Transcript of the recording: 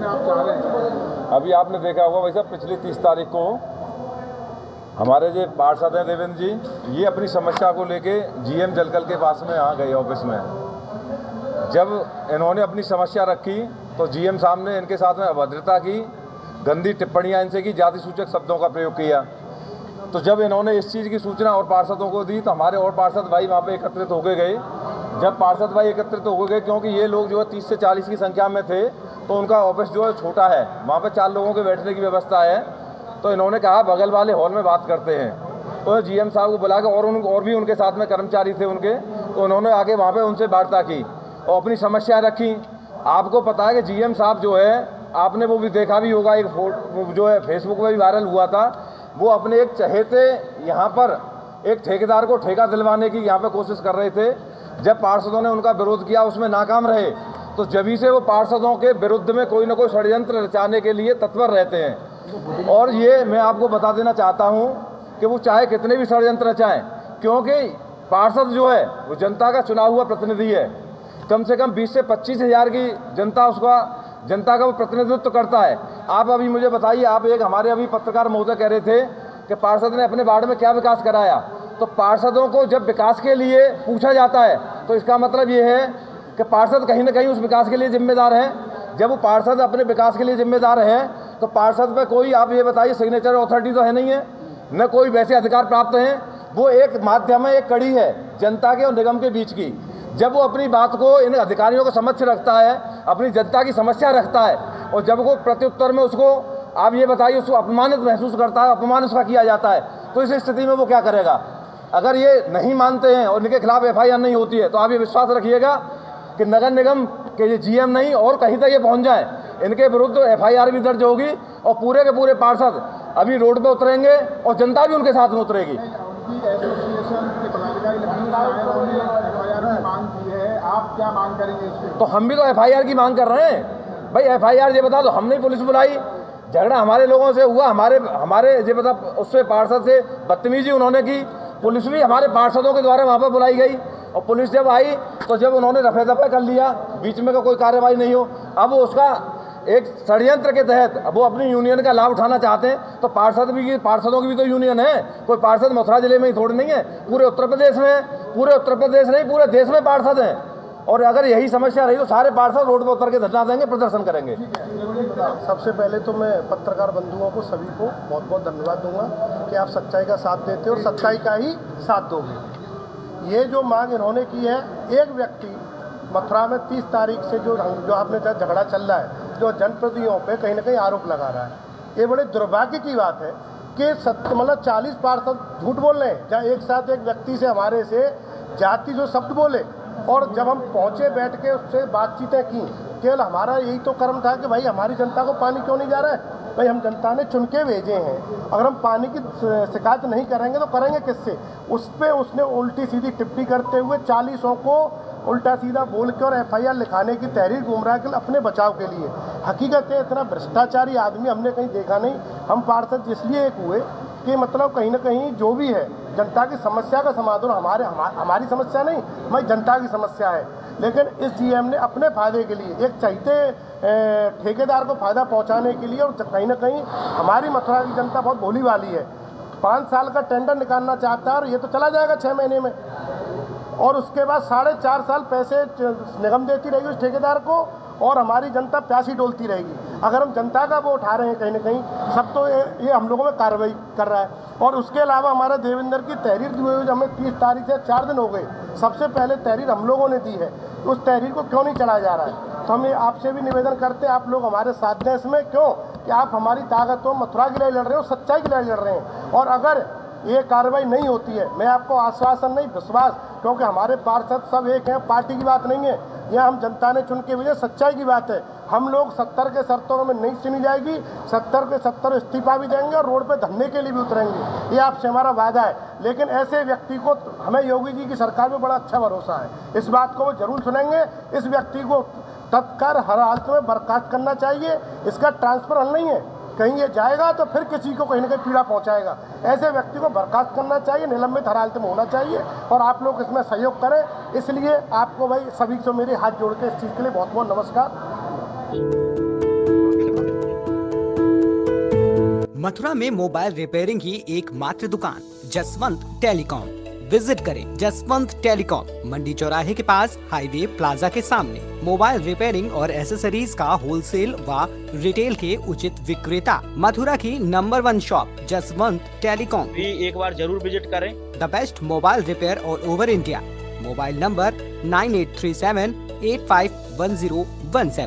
में आप चाह रहे हैं? अभी आपने देखा होगा वैसे पिछली 30 तारीख को हमारे जो पार्षद हैं देवेंद्र जी, ये अपनी समस्या को लेके जीएम जलकल के पास में आ गए ऑफिस में। जब इन्होंने अपनी समस्या रखी तो जीएम साहब ने इनके साथ में अभद्रता की, गंदी टिप्पणियां इनसे की, जाति सूचक शब्दों का प्रयोग किया। तो जब इन्होंने इस चीज़ की सूचना और पार्षदों को दी तो हमारे और पार्षद भाई वहाँ पे एकत्रित होके गए। जब पार्षद भाई एकत्रित हो गए, क्योंकि ये लोग जो है 30 से 40 की संख्या में थे, तो उनका ऑफिस जो है छोटा है, वहाँ पे 4 लोगों के बैठने की व्यवस्था है। तो इन्होंने कहा बगल वाले हॉल में बात करते हैं। तो जीएम साहब को बुला के और भी उनके साथ में कर्मचारी थे उनके, तो उन्होंने आके वहाँ पे उनसे वार्ता की और अपनी समस्या रखी। आपको पता है कि जीएम साहब जो है, आपने वो भी देखा भी होगा, एक फोटो जो है फेसबुक पर भी वायरल हुआ था, वो अपने एक चहेते यहाँ पर एक ठेकेदार को ठेका दिलवाने की यहाँ पर कोशिश कर रहे थे। जब पार्षदों ने उनका विरोध किया, उसमें नाकाम रहे, तो जभी से वो पार्षदों के विरुद्ध में कोई ना कोई षड्यंत्र रचाने के लिए तत्पर रहते हैं। और ये मैं आपको बता देना चाहता हूँ कि वो चाहे कितने भी षड्यंत्र रचाएं, क्योंकि पार्षद जो है वो जनता का चुना हुआ प्रतिनिधि है। कम से कम 20 से 25 हज़ार की जनता का वो प्रतिनिधित्व करता है। आप अभी मुझे बताइए, आप एक हमारे अभी पत्रकार महोदय कह रहे थे कि पार्षद ने अपने वार्ड में क्या विकास कराया। तो पार्षदों को जब विकास के लिए पूछा जाता है तो इसका मतलब ये है कि पार्षद कहीं ना कहीं उस विकास के लिए जिम्मेदार हैं। जब वो पार्षद अपने विकास के लिए जिम्मेदार हैं तो पार्षद पे कोई, आप ये बताइए, सिग्नेचर अथॉरिटी तो है नहीं है, न कोई वैसे अधिकार प्राप्त हैं। वो एक माध्यम है, एक कड़ी है जनता के और निगम के बीच की। जब वो अपनी बात को इन अधिकारियों के समक्ष रखता है, अपनी जनता की समस्या रखता है, और जब वो प्रत्युत्तर में उसको, आप ये बताइए, उसको अपमानित महसूस करता है, अपमान उसका किया जाता है, तो इस स्थिति में वो क्या करेगा? अगर ये नहीं मानते हैं और इनके खिलाफ FIR नहीं होती है तो आप ये विश्वास रखिएगा कि नगर निगम के ये GM नहीं और कहीं तक ये पहुंच जाए, इनके विरुद्ध FIR भी दर्ज होगी और पूरे के पूरे पार्षद अभी रोड पे उतरेंगे और जनता भी उनके साथ में उतरेगी। आप क्या मांग करेंगे इसमें? तो हम भी तो FIR की मांग कर रहे हैं भाई। FIR ये बता दो, हमने पुलिस बुलाई, झगड़ा हमारे लोगों से हुआ, हमारे ये बता, उससे पार्षद से बदतमीजी उन्होंने की, पुलिस भी हमारे पार्षदों के द्वारा वहाँ पर बुलाई गई, और पुलिस जब आई तो जब उन्होंने रफे दफे कर लिया, बीच में का कोई कार्रवाई नहीं हो। अब वो उसका एक षड्यंत्र के तहत अब वो अपनी यूनियन का लाभ उठाना चाहते हैं। तो पार्षदों की भी तो यूनियन है, कोई पार्षद मथुरा जिले में ही थोड़ी नहीं है, पूरे उत्तर प्रदेश में, पूरे उत्तर प्रदेश नहीं पूरे देश में पार्षद हैं। और अगर यही समस्या रही तो सारे पार्षद रोड पर उतर के धरना देंगे, प्रदर्शन करेंगे। सबसे पहले तो मैं पत्रकार बंधुओं को सभी को बहुत बहुत धन्यवाद दूंगा कि आप सच्चाई का साथ देते हो और सच्चाई का ही साथ दोगे। ये जो मांग इन्होंने की है, एक व्यक्ति मथुरा में 30 तारीख से जो आपने झगड़ा चल रहा है, जो जनप्रतिनिधियों पे कहीं ना कहीं आरोप लगा रहा है, ये बड़े दुर्भाग्य की बात है कि मतलब 40 पार्षद झूठ बोल रहे हैं, जहाँ एक साथ एक व्यक्ति से हमारे से जाति जो शब्द बोले, और जब हम पहुंचे बैठ के उससे बातचीतें की, केवल हमारा यही तो कर्म था कि भाई हमारी जनता को पानी क्यों नहीं जा रहा है? भाई हम जनता ने चुन के भेजे हैं, अगर हम पानी की शिकायत नहीं करेंगे तो करेंगे किससे? उस पर उसने उल्टी सीधी टिप्पणी करते हुए 40 को उल्टा सीधा बोल के और FIR लिखाने की तहरीर गुमराह के अपने बचाव के लिए। हकीकत है इतना भ्रष्टाचारी आदमी हमने कहीं देखा नहीं। हम पार्षद इसलिए एक हुए कि मतलब कहीं ना कहीं जो भी है जनता की समस्या का समाधान, हमारी समस्या नहीं, भाई जनता की समस्या है। लेकिन इस GM ने अपने फायदे के लिए, एक चाहते ठेकेदार को फायदा पहुंचाने के लिए, और कहीं ना कहीं हमारी मथुरा की जनता बहुत भोली वाली है, 5 साल का टेंडर निकालना चाहता है और ये तो चला जाएगा 6 महीने में, और उसके बाद 4.5 साल पैसे निगम देती रहेगी उस ठेकेदार को, और हमारी जनता प्यासी डोलती रहेगी। अगर हम जनता का वो उठा रहे हैं कहीं ना कहीं, सब तो ये हम लोगों में कार्रवाई कर रहा है। और उसके अलावा हमारा देवेंद्र की तहरीर दी हुई, हमें 30 तारीख से 4 दिन हो गए, सबसे पहले तहरीर हम लोगों ने दी है, उस तहरीर को क्यों नहीं चलाया जा रहा है? तो हम ये आपसे भी निवेदन करते हैं, आप लोग हमारे साथ दें इसमें, क्यों कि आप हमारी ताकत हो, मथुरा के लिए लड़ रहे हो, सच्चाई के लिए लड़ रहे हैं। और अगर ये कार्रवाई नहीं होती है, मैं आपको आश्वासन नहीं विश्वास, क्योंकि हमारे पार्षद सब एक हैं, पार्टी की बात नहीं है, यह हम जनता ने चुन के भेजे, सच्चाई की बात है। हम लोग 70 के शर्तों में नहीं सुनी जाएगी, 70 के 70 इस्तीफा भी देंगे और रोड पे धरने के लिए भी उतरेंगे, ये आपसे हमारा वादा है। लेकिन ऐसे व्यक्ति को, हमें योगी जी की सरकार में बड़ा अच्छा भरोसा है, इस बात को वो जरूर सुनेंगे। इस व्यक्ति को तत्काल हर हालत में बर्खास्त करना चाहिए, इसका ट्रांसफर हल नहीं है, कहीं ये जाएगा तो फिर किसी को कहीं ना कहीं पीड़ा पहुंचाएगा। ऐसे व्यक्ति को बर्खास्त करना चाहिए, निलंबित हर हालत में होना चाहिए, और आप लोग इसमें सहयोग करें। इसलिए आपको भाई सभी को मेरे हाथ जोड़ के इस चीज़ के लिए बहुत बहुत नमस्कार। मथुरा में मोबाइल रिपेयरिंग की एकमात्र दुकान जसवंत टेलीकॉम। विजिट करें जसवंत टेलीकॉम, मंडी चौराहे के पास, हाईवे प्लाजा के सामने। मोबाइल रिपेयरिंग और एसेसरीज का होलसेल व रिटेल के उचित विक्रेता। मथुरा की नंबर 1 शॉप जसवंत टेलीकॉम। भी एक बार जरूर विजिट करें। The best mobile repair all over India. Mobile number 9837851017।